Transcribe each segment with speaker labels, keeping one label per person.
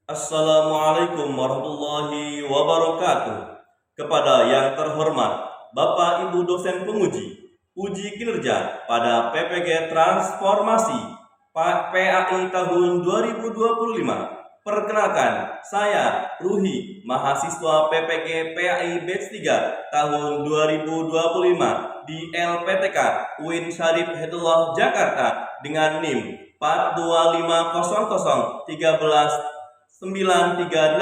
Speaker 1: Assalamualaikum warahmatullahi wabarakatuh. Kepada yang terhormat Bapak Ibu dosen penguji, uji kinerja pada PPG Transformasi PAI tahun 2025. Perkenalkan, saya Ruhi, mahasiswa PPG PAI Batch 3 tahun 2025 di LPTK UIN Syarif Hidayatullah Jakarta dengan NIM 4250013 938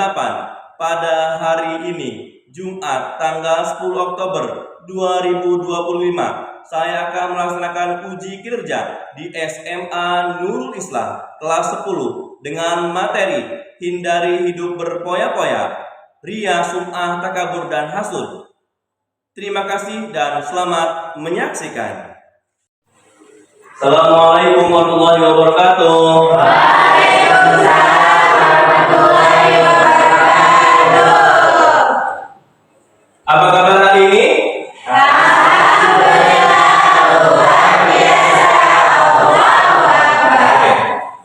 Speaker 1: pada hari ini, Jumat tanggal 10 Oktober 2025. Saya akan melaksanakan uji kinerja di SMA Nurul Islam kelas 10 dengan materi hindari hidup berpoya-poya, ria, sum'ah, takabur, dan hasud. Terima kasih dan selamat menyaksikan. Assalamualaikum warahmatullahi wabarakatuh. Apa kabar hari ini?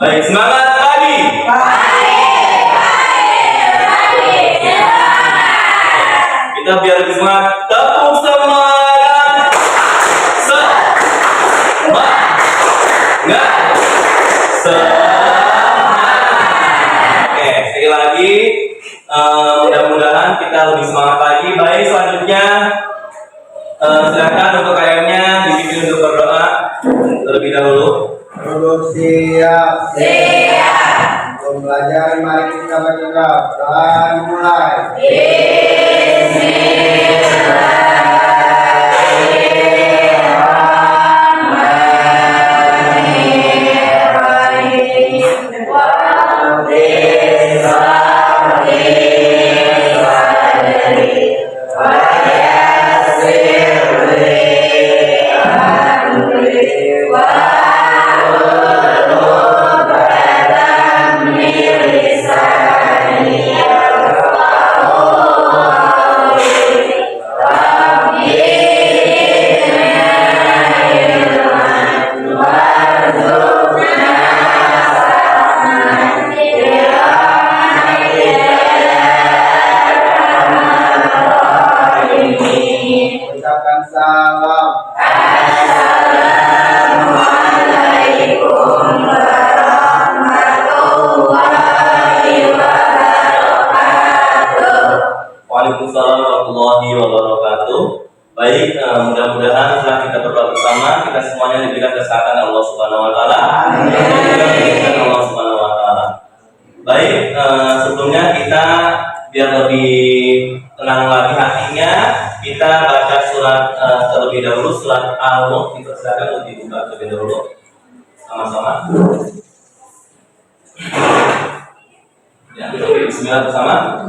Speaker 1: Baik, semangat pagi. Kita biar lebih semangat, tepuk semangat. Oke, sekali lagi, mudah-mudahan kita lebih semangat lagi. Baik, selanjutnya silakan untuk kayaknya dipimpin untuk berdoa terlebih dahulu.
Speaker 2: Siap. Untuk belajar, mari kita baca dan mulai. Ucapkan salam.
Speaker 3: Assalamualaikum warahmatullahi wabarakatuh.
Speaker 1: Waalaikumsalam warahmatullahi wabarakatuh. Baik, mudah-mudahan setelah kita berdoa bersama, kita semuanya diberikan kesehatan Allah Subhanahu wa taala. Amin. Allah Subhanahu wa taala. Baik, sebelumnya kita biar lebih tenang lagi hatinya, kita baca surat terlebih dahulu, surat Al-Mulk. Dipersilakan untuk dibuka terlebih dahulu sama-sama. Ya, bismillah bersama.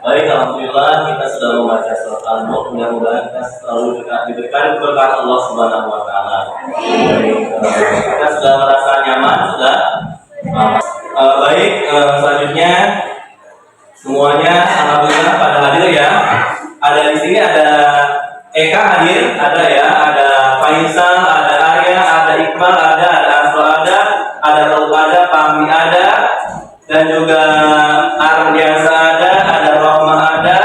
Speaker 1: Baik, alhamdulillah kita sudah membaca surat Al-Mulk. Mudah-mudahan kita selalu diberikan keberkahan Allah Subhanahu wa taala. Kita sudah merasa nyaman, sudah. Baik, selanjutnya semuanya alhamdulillah pada hadir ya. Ada di sini ada Eka hadir, ada ya, ada Faisal, ada Arya, ada Iqbal, ada Asro, ada Raul, ada Fahmi, ada, dan juga Ardiansa ada Rohma, ada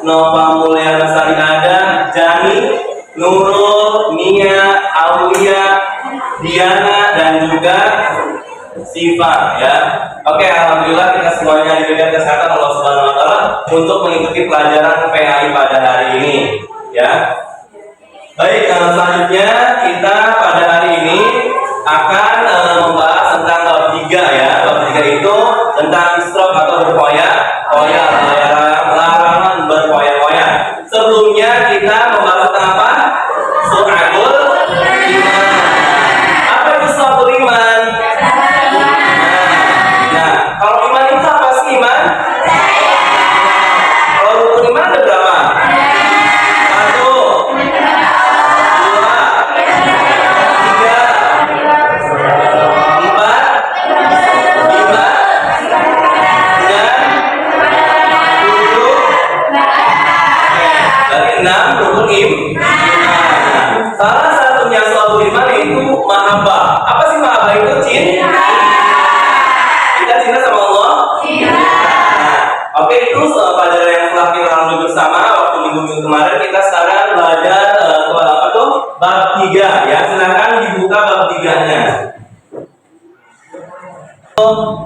Speaker 1: Nova Mulyana Sari, ada Jani, Nurul, Nia, Aulia, Diana, dan juga Siva ya. Oke, alhamdulillah kita semuanya diberikan kesehatan Allah Subhanahu wa taala untuk mengikuti pelajaran PAI pada hari ini ya. Baik, selanjutnya kita pada hari ini akan membahas tentang bab 3 ya. Bab 3 itu tentang isyraf atau berfoya-foya, larangan berfoya-foya. Sebelumnya kita membahas tentang apa? Syu'abul iman. Apa itu syu'abul iman? Nah, kalau iman itu apa sih iman? Kalau rukun iman ada berapa? 6 rukun iman. Salah satunya syu'abul iman itu mahabbah. Apa sih mahabbah itu? Cinta. Kita cinta sama Allah. Oke, itu pelajaran yang telah kita lalui bersama waktu minggu kemarin. Kita sekarang belajar apa tuh? Bab 3 ya. Silakan dibuka bab 3-nya.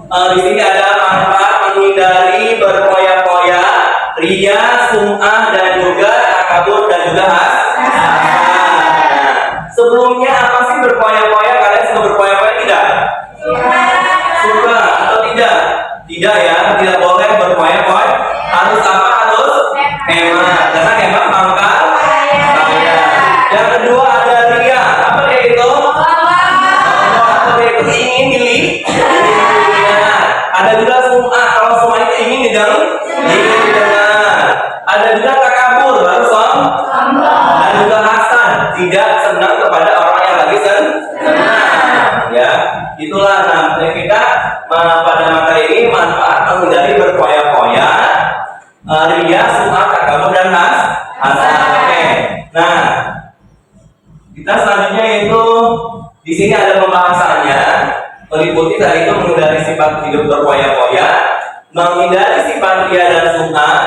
Speaker 1: Di sini ada manfaat menghindari berfoya-foya, ria, sum'ah dan juga takabur dan juga hasad. Sebelumnya apa sih berfoya-foya? Kalian suka berfoya-foya tidak? Suka atau tidak? Tidak ya, tidak boleh berfoya-foya. Harus apa? Harus hemat. Karena hemat pangkal kaya. Yang kedua ada ria. Apa dia itu? Apa dia itu? Ingin dilihat. Ada juga sum'ah. Kalau sum'ah itu ingin didengar. Ada juga takabur, harus sombong. Dan juga hasad, tidak senang kepada orang yang lagi senang. Ya, itulah kita pada materi ini manfaat menghindari berfoya-foya, ria, sum'ah, takabur dan hasad. Oke. Nah, kita selanjutnya itu di sini ada pembahasannya meliputi tadi itu menghindari sifat hidup berfoya-foya, menghindari sifat ria dan sum'ah,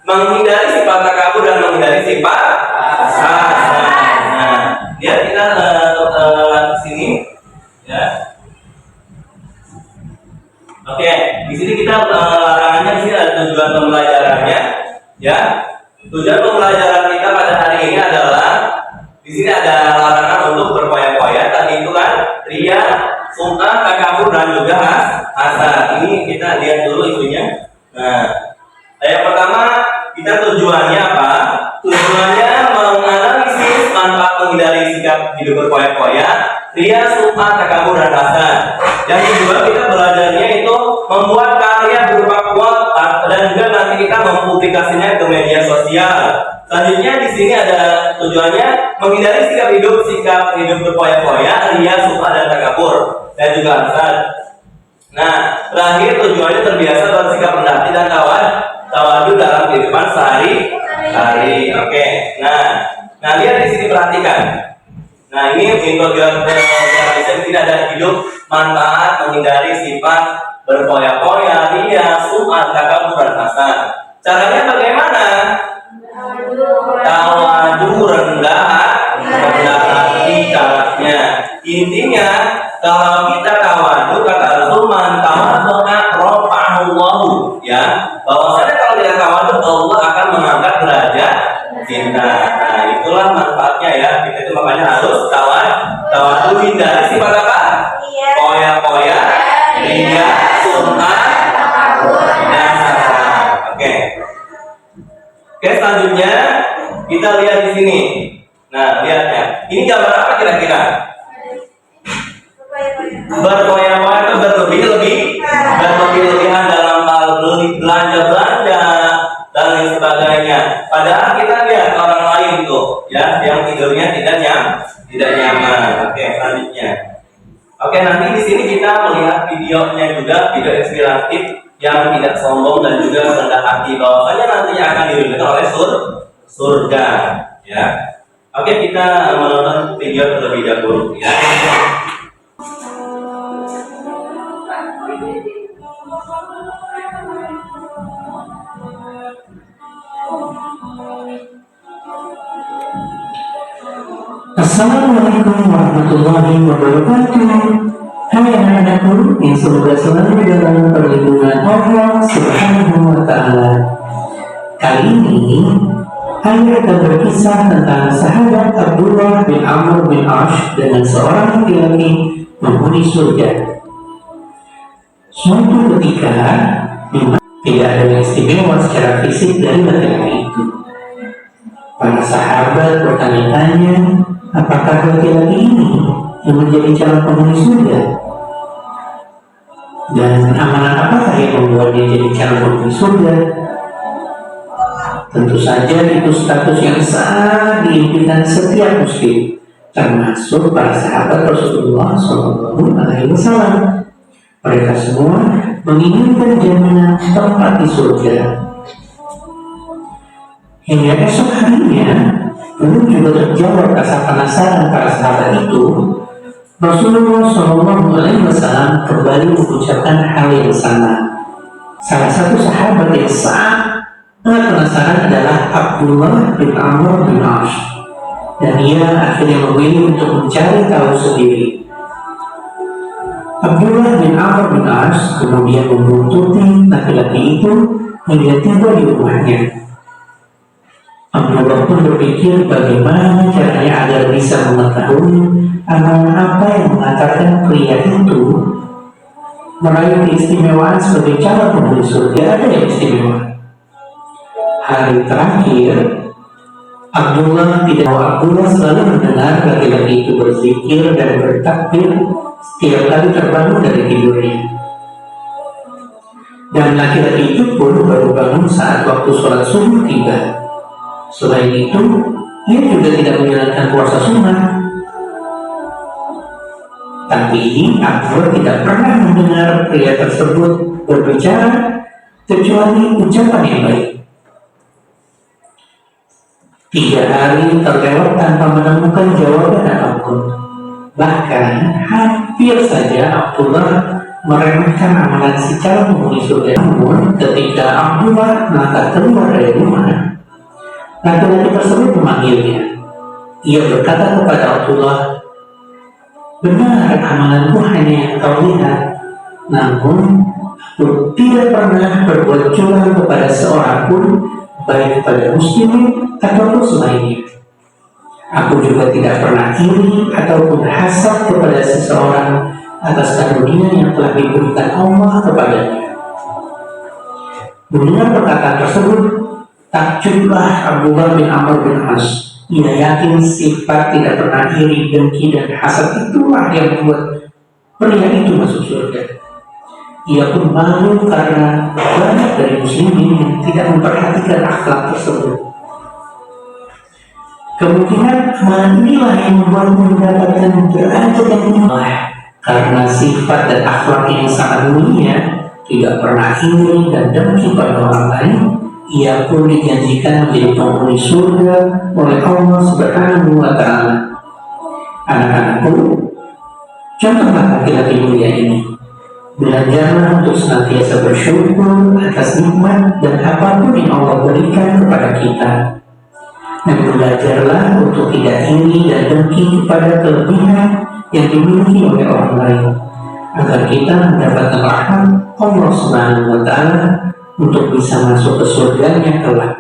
Speaker 1: menghindari sifat takabur dan menghindari sifat hasad. Nah, lihat kita ke sini ya. Oke, di sini kita larangannya di sini ada tujuan pembelajarannya ya. Tujuan pembelajaran kita pada hari ini adalah di sini ada larangan untuk berfoya-foya. Tadi itu kan ria, sum'ah, takabur dan juga hasad. Ini kita lihat dulu isunya. Nah, yang pertama kita tujuannya apa? Tujuannya menganalisis manfaat menghindari sikap hidup berfoya-foya, ria, sum'ah, takabur dan hasad. Yang kedua kita belajarnya itu membuat karya berupa quote dan juga nanti kita mempublikasinya ke media sosial. Selanjutnya di sini ada tujuannya menghindari sikap hidup berfoya-foya, ria, sum'ah dan takabur dan juga hasad. Nah, terakhir tujuannya terbiasa bersikap rendah hati dan tawadu dalam kehidupan sehari-hari. Oke. Nah lihat di sini perhatikan. Nah ini infografis tidak ada hidup manfaat menghindari sifat berfoya-foya, ria, sum'ah, takabur dan hasad. Caranya bagaimana? Tawadu rendah hati caranya. Intinya kalau kita tawadu kata Rasul man tawadu rafa'ahullahu ya. Bahwasanya kalau kita tawadu Allah akan mengangkat derajat kita. Nah, itulah manfaatnya ya. Kita itu makanya harus tawadu hindari sifat apa? Foya-foya, ria, sum'ah, dan hasad. Oke. Oke, selanjutnya kita lihat di sini. Nah, lihatnya. Ini gambar apa kira-kira? Berfoya-foya itu berlebihan dalam hal belanja dan lain sebagainya. Padahal kita lihat orang lain tuh, ya, yang tidurnya tidak nyaman. Oke, selanjutnya. Oke, nanti di sini kita melihat videonya juga, video inspiratif yang tidak sombong dan juga rendah hati. Bahwasanya nantinya akan diridhoi oleh surga, ya. Oke, kita menonton video terlebih dahulu, ya.
Speaker 3: Assalamualaikum warahmatullahi wabarakatuh. Hai anak-anakku yang semoga selalu dalam perlindungan Allah Subhanahu wa Ta'ala. Kali ini Ayat akan berkisah tentang sahabat Abdullah bin Amr bin Ash dengan seorang laki-laki penghuni surga. Suatu ketika, di mana tidak ada yang istimewa secara fisik dari laki-laki itu. Para sahabat bertanya-tanya, apakah laki-laki ini yang menjadi calon penghuni surga? Dan amanat apakah yang membuat dia jadi calon penghuni surga? Tentu saja itu status yang sangat diimpikan setiap muslim, termasuk para sahabat Rasulullah SAW. Mereka semua menginginkan jaminan tempat di surga. Hingga esok harinya, belum juga terjawab rasa penasaran para sahabat itu, Rasulullah SAW kembali mengucapkan hal yang sama. Salah satu sahabat yang sangat penasaran adalah Abdullah bin Amr bin Ash, dan ia akhirnya memilih untuk mencari tahu sendiri. Abdullah bin Amr bin Ash kemudian membuntuti laki-laki itu hingga tiba di rumahnya. Abdullah pun berpikir bagaimana caranya agar bisa mengetahui amalan apa yang mengantarkan pria itu meraih keistimewaan sebagai calon penghuni surga. Ada yang istimewa. Hari terakhir, Abdullah selalu mendengar laki-laki itu berzikir dan bertakbir setiap kali terbangun dari tidurnya. Dan laki-laki itu pun baru bangun saat waktu sholat subuh tiba. Selain itu, ia juga tidak menjalankan puasa sunnah. Tapi Abdullah tidak pernah mendengar pria tersebut berbicara kecuali ucapan yang baik. 3 hari terlewat tanpa menemukan jawaban apapun. Bahkan hampir saja Abdullah meremehkan amalan si calon penghuni surga. Namun ketika Abdullah melangkah keluar dari rumah, laki-laki tersebut memanggilnya. Ia berkata kepada Abdullah, "Benar, amalanku hanya yang kau lihat. Namun aku tidak pernah berbuat curang kepada seorang pun, baik pada muslimin ataupun selainnya. Aku juga tidak pernah iri ataupun hasad kepada seseorang atas karunia yang telah diberikan Allah kepadanya." Mendengar perkataan tersebut, takjublah Abdullah bin Amr bin As. Ia yakin sifat tidak pernah iri, dengki, dan hasad itulah yang membuat pria itu masuk surga. Ia pun malu karena banyak dari muslimin yang tidak memperhatikan akhlak tersebut. Kemungkinan amalan inilah yang membuatmu mendapatkan derajat yang tinggi. Karena sifat dan akhlak yang sangat mulia, tidak pernah iri dan dengki pada orang lain, ia pun dijanjikan menjadi penghuni surga oleh Allah Subhanahu wa Ta'ala. Anak-anakku, contohlah laki-laki mulia ini. Belajarlah untuk senantiasa bersyukur atas nikmat dan apapun yang Allah berikan kepada kita. Dan belajarlah untuk tidak iri dan dengki kepada kelebihan yang dimiliki oleh orang lain, agar kita mendapatkan rahmat Allah Subhanahu wa Ta'ala untuk bisa masuk ke surganya kelak.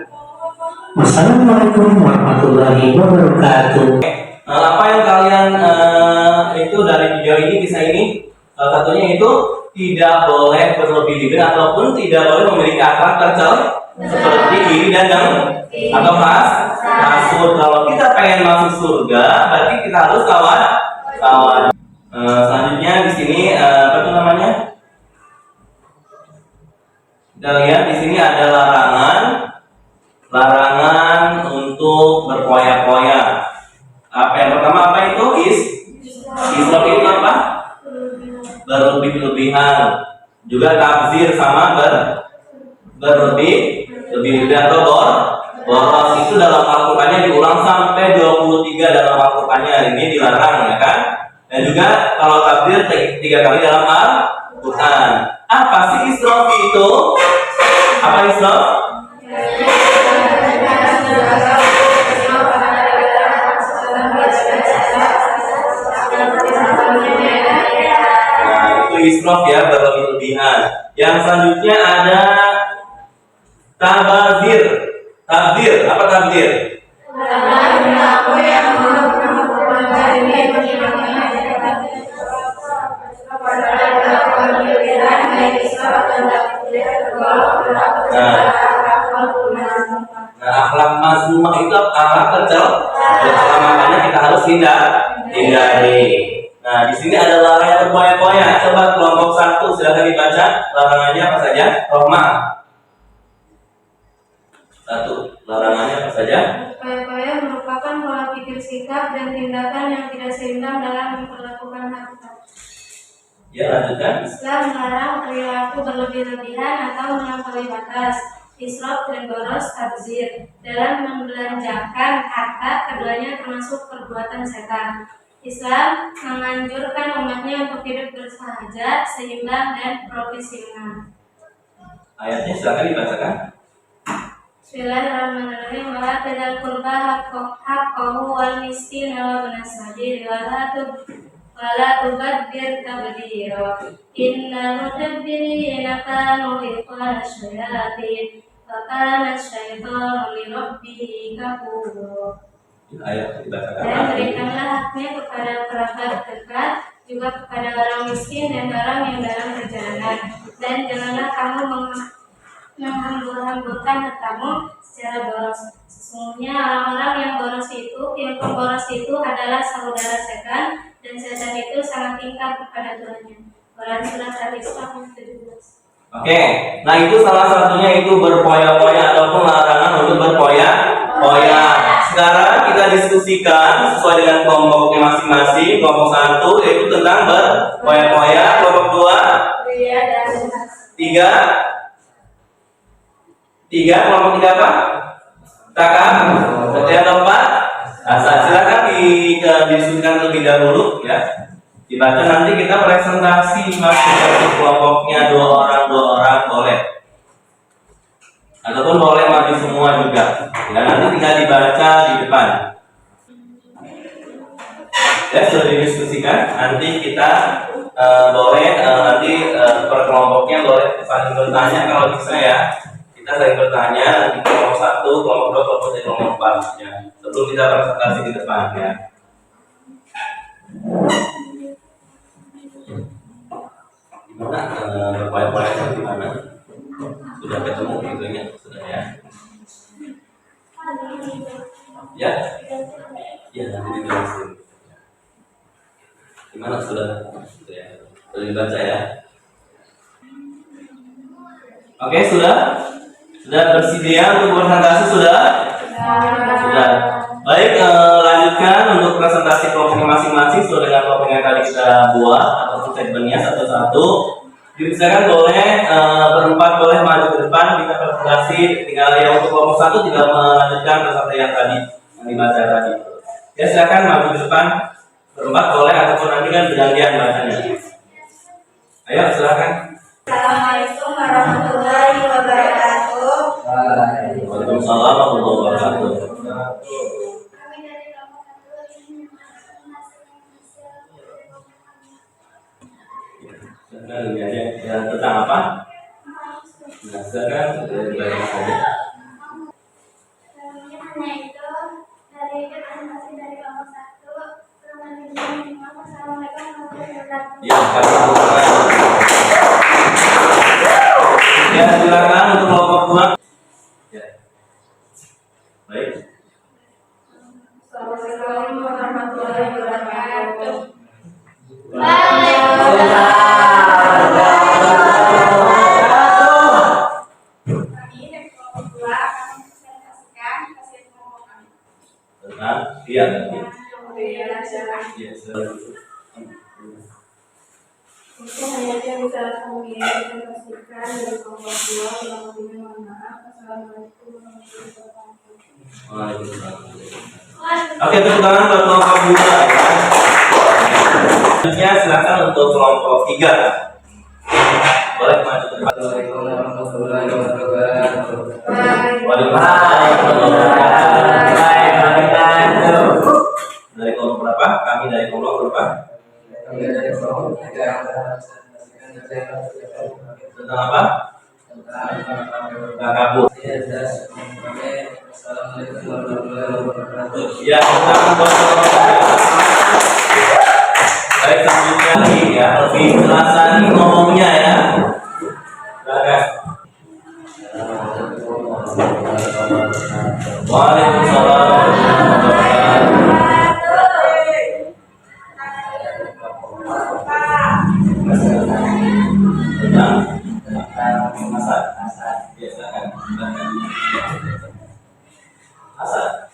Speaker 3: Wassalamualaikum warahmatullahi wabarakatuh.
Speaker 1: Apa yang kalian itu dari video ini, kisah ini, satunya itu tidak boleh berlebih-lebihan ataupun tidak boleh memiliki akhlak tercela seperti iri dan dengki atau hasud. Kalau kita pengen masuk surga, berarti kita harus kawan. Selanjutnya di sini apa itu namanya? Kita lihat di sini ada larangan untuk berpoya-poya. Apa yang pertama apa itu? Israf itu apa? Berlebih-lebihan. Juga tabzir sama berlebih-lebihan atau boros. Itu dalam Al-Qur'annya diulang sampai 23 dalam Al-Qur'annya. Ini dilarang, ya kan? Dan juga kalau tabzir 3 kali dalam Al-Qur'an. Apa sih israf itu? Apa israf? Israf ya, berlebih-lebihan. Yang selanjutnya ada tabazir. Tabdir, apa tabdir? Nah, akhlak mazmumah itu akhlak tercela, makanya kita harus hindari. Nah, di sini ada larangan yang berpoya-poya. Coba kelompok 1 silakan dibaca larangannya apa saja? Rohmah. 1. Larangannya apa saja?
Speaker 4: Poya-poya merupakan pola pikir, sikap, dan tindakan yang tidak seimbang dalam memperlakukan harta.
Speaker 1: Ya, lanjutkan.
Speaker 4: Islam melarang perilaku berlebih-lebihan atau melampaui batas, israf dan boros, tabzir dalam membelanjakan harta. Keduanya termasuk perbuatan setan. Islam menganjurkan umatnya untuk hidup bersahaja, seimbang, dan profesional.
Speaker 1: Ayatnya silakan dibacakan.
Speaker 4: Bismillahirrahmanirrahim. Wa atadal qurba haqqahu wal miskin wa ibnas sabil wa la tubadzir tabdzira. Innal mutabbirina kanu ikhwana syayatin wa kana asy-syaitanu li rabbih kafura.
Speaker 1: Ayat dibacakan.
Speaker 4: Dan berikanlah haknya kepada kerabat dekat, juga kepada orang miskin dan orang yang dalam perjalanan. Dan janganlah kamu menghambur-hamburkan hartamu secara boros. Sesungguhnya orang-orang yang pemboros itu adalah saudara setan, dan setan itu sangat ingkar kepada Tuhannya. Quran surat Al-Isra 17.
Speaker 1: Oke, nah itu salah satunya itu berpoya-poya ataupun larangan untuk berpoya-poya. Sekarang kita diskusikan sesuai dengan kelompoknya masing-masing. Kelompok 1 yaitu tentang berpoya-poya. Kelompok 2, 3, kelompok 3 apa? Takam. Kemudian 4, asal. Silakan didiskusikan terlebih dahulu ya. Dibaca, nanti kita presentasi masing-masing kelompoknya 2 orang boleh. Ataupun boleh maju semua juga. Ya, nanti tinggal dibaca di depan. Ya, sudah didiskusikan. Nanti kita boleh nanti per kelompoknya boleh saling bertanya kalau bisa ya. Kita saling bertanya nanti kelompok 1, kelompok 2, kelompok 3, kelompok 4 ya. Sebelum kita presentasi di depan ya. Gimana berpoya-poya di mana? Sudah ketemu videonya sudah ya? Ya? Ya, nanti dijelasin. Gimana sudah? Sudah dibaca ya? Oke, sudah? Sudah bersedia untuk presentasi sudah? Sudah. Baik, lanjutkan untuk presentasi kelompoknya masing-masing sesuai dengan kelompok yang tadi kita buat atau segmennya satu-satu. Dipersilakan boleh berempat boleh maju ke depan kita presentasi. Tinggal yang untuk kelompok 1 tinggal melanjutkan presentasi yang tadi yang dibaca tadi. Ya, silakan maju ke depan berempat boleh ataupun nanti kan bergantian bacanya. Ayo silakan.
Speaker 4: Assalamualaikum warahmatullahi wabarakatuh.
Speaker 1: Waalaikumsalam warahmatullahi wabarakatuh.
Speaker 4: Kami dari kelompok 1 ingin
Speaker 1: Silakan ini aja ya, tentang apa? Nah, silakan dibaca saja.
Speaker 4: itu dari presentasi dari kelompok 1. Assalamualaikum warahmatullahi wabarakatuh.
Speaker 1: Ya, ya, silakan untuk kelompok 2. Ya. Baik.
Speaker 4: Assalamualaikum warahmatullahi wabarakatuh.
Speaker 1: Iya.
Speaker 4: Mungkin hanya yang bisa kami presentasikan dari kelompok 2. Yang lebih mohon maaf. Assalamualaikum warahmatullahi wabarakatuh.
Speaker 1: Waalaikumsalam. Oke, tepuk tangan buat kelompok 2 ya. Selanjutnya silakan untuk kelompok 3. Boleh maju ke depan.
Speaker 2: Assalamualaikum warahmatullahi wabarakatuh.
Speaker 1: Waalaikumsalam. Dari kelompok berapa? Kami dari kelompok berapa?
Speaker 2: Kami dari kelompok 3.
Speaker 1: Tentang apa?
Speaker 2: Tentang
Speaker 1: Takabur.
Speaker 2: kami
Speaker 1: Ya, baik, selanjutnya lagi ya, lebih jelasan ngomongnya ya. Silakan. Waalaikumsalam warahmatullahi wabarakatuh. Ya, silakan. Asal.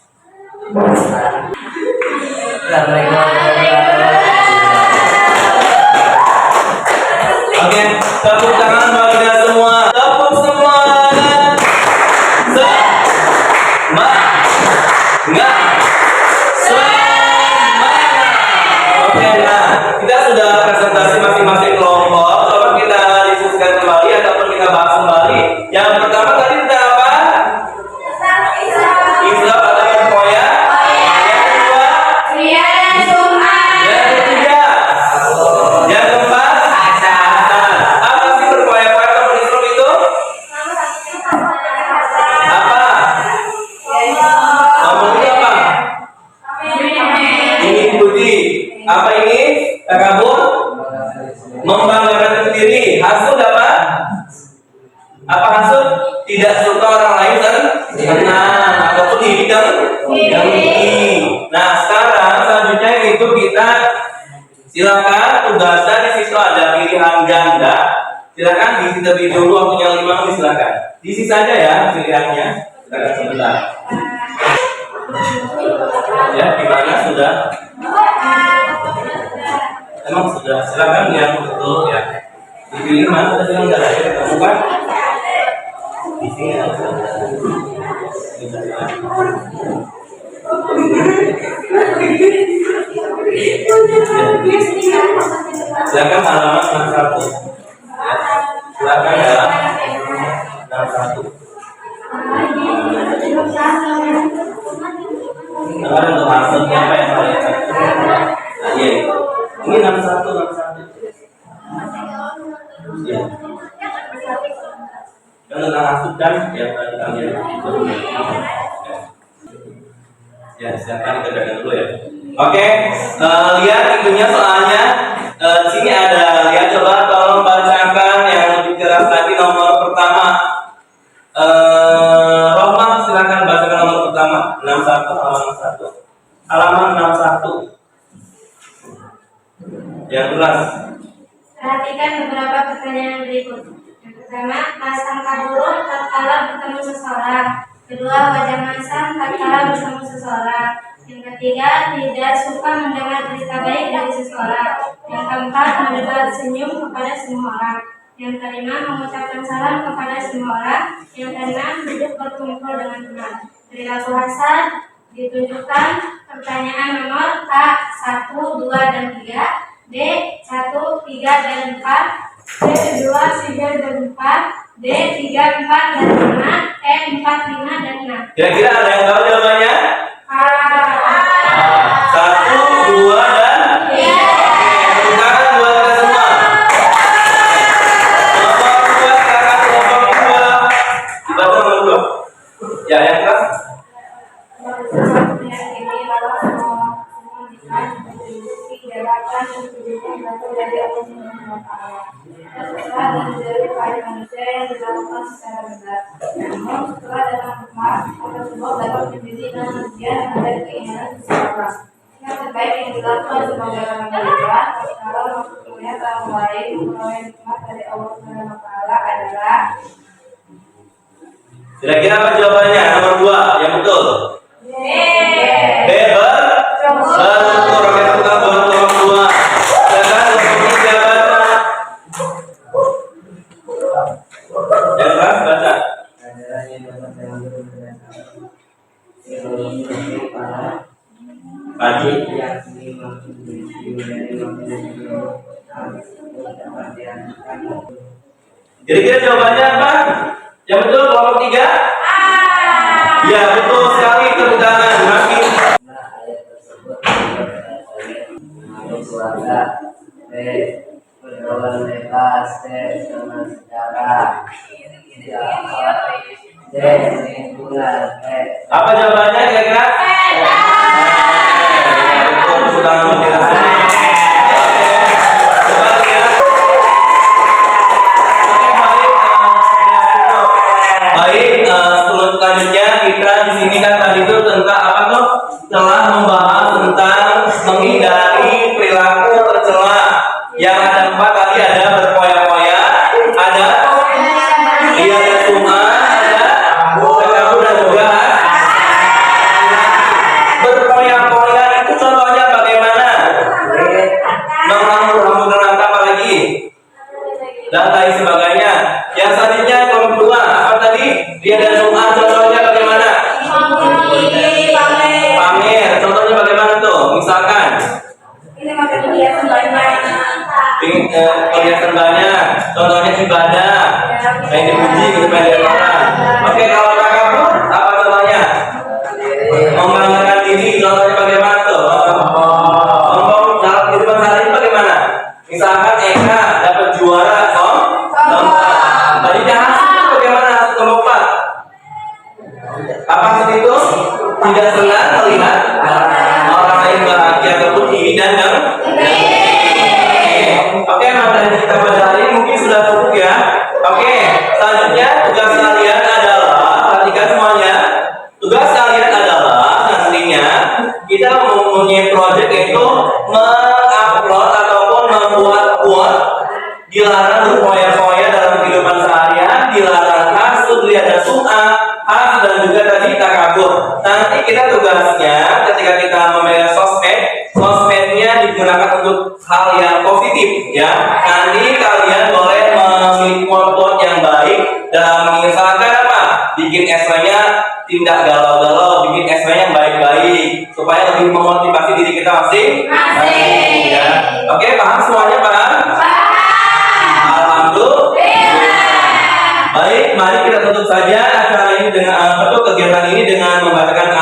Speaker 1: Oke, tepuk tangan buat kita semua. Tepuk semua. Semangat. Oke, nah kita sudah presentasi masing-masing kelompok. Coba kita diskusikan kembali ataupun kita bahas kembali. Yang pertama tadi kita apa? Islam adalah koya. Yang kedua, yang ketiga, yang keempat, apa sih berkoya-koya dalam Islam itu? Apa? Nomor itu apa? Mengikuti. Apa ini? Takabur? Membanggakan diri. Hasud apa? Apa hasud? Tidak suka orang lain dan senang ataupun iri dan iri. Nah, sekarang selanjutnya itu kita silakan tugasnya di situ ada pilihan ganda. Silakan diisi terlebih dulu waktunya 5 menit, silakan. Diisi saja ya pilihannya. Silakan sebentar. Ya, gimana sudah? Emang sudah. Silakan yang betul ya. Dipilih mana? Tadi yang enggak ada ya, bukan? Di sini ada. Silakan halaman 61. Ya. Silakan ya. 61. Sekarang untuk hasilnya apa yang saya katakan? Nah, iya. Ini 61. Ya. Yang tentang hasil dan yang tadi kalian itu. Ya, silakan kita dengar dulu ya. Oke, lihat itunya soalnya di sini ada. Lihat, coba tolong bacakan yang lebih jelas lagi nomor pertama. Rohmah, silakan bacakan nomor pertama 61 halaman 1. Halaman 61. Yang jelas.
Speaker 4: Perhatikan beberapa pertanyaan berikut. Yang pertama, masang buruk tatkala bertemu seseorang. Kedua, wajah masam tatkala bertemu seseorang. Yang ketiga, tidak suka mendengar berita baik dari seseorang. Yang keempat, menebar senyum kepada semua orang. Yang kelima, mengucapkan salam kepada semua orang. Yang keenam, duduk berkumpul dengan teman. Perilaku Hasan ditunjukkan pertanyaan nomor A 1, 2, dan 3, B 1, 3, dan 4, C 2, 3, dan 4, D 3, 4, dan 5, E 4, 5, dan 6.
Speaker 1: Kira-kira ada yang tahu jawabannya?
Speaker 4: A
Speaker 1: 1, 2, dan 3. Bukan buat kita semua. Kelompok 2, silakan kelompok 2. Dibaca nomor 2. Ya, yang kelas.
Speaker 4: Yang terbaik yang dilakukan sebagai orang beriman kalau maksudnya tahun lain melalui nikmat dari Allah Subhanahu wa Ta'ala adalah.
Speaker 1: Kira-kira apa jawabannya? Nomor 2, yang betul. B bersyukur. Oke, kita buat nomor 2. Silakan untuk tiga baca. Yang kelas baca. Pagi. Kira-kira jawabannya apa? Yang betul kelompok 3? Ya, betul sekali, tepuk tangan. Makin
Speaker 5: keluarga, B pergaulan bebas, C teman sejarah,
Speaker 1: Apa jawabannya kira-kira? Sudah menjelaskan. Baik, selanjutnya kita di sini kan tadi itu tentang apa tuh? Telah membahas tentang menghindari perilaku tercela. Yang ada 4 tadi ada berpoya-poya, ada dia ada sum'ah, ada takabur dan juga berpoya-poya. Itu contohnya bagaimana? Menghambur-hamburkan harta apalagi dan lain sebagainya. Yang selanjutnya yang kedua apa tadi? Dia dan sum'ah, contohnya bagaimana? Pamer, contohnya bagaimana tuh? Misalkan perhiasan banyak, contohnya ibadah, yang dipuji kepada orang. Oke, kalau takabur apa contohnya? Membanggakan diri, contohnya bagaimana tuh? Sombong dalam kehidupan sehari bagaimana? Misalkan Eka dapat juara, lomba. Tadi hasil bagaimana hasil lomba? Apa hasil itu? Tidak senang melihat orang lain bahagia ataupun diri dan Oke, materi kita pada hari ini mungkin sudah cukup ya. Oke, selanjutnya tugas kalian adalah, perhatikan semuanya. Tugas kalian adalah nantinya kita mempunyai project yaitu mengupload ataupun membuat quote dilarang berfoya-foya dalam kehidupan seharian, dilarang hasud, lihat dan sum'ah, hasud dan juga tadi takabur. Nanti kita tugasnya ketika kita memegang sosmednya digunakan untuk hal yang positif ya. Nanti kalian boleh memiliki quote yang baik dan mengisahkan apa? Bikin esainya tidak galau-galau, bikin esainya yang baik-baik supaya lebih memotivasi diri kita masing-masing ya. Oke, paham semuanya, paham? Alhamdulillah. Baik, mari kita tutup saja acara ini dengan kegiatan ini dengan membacakan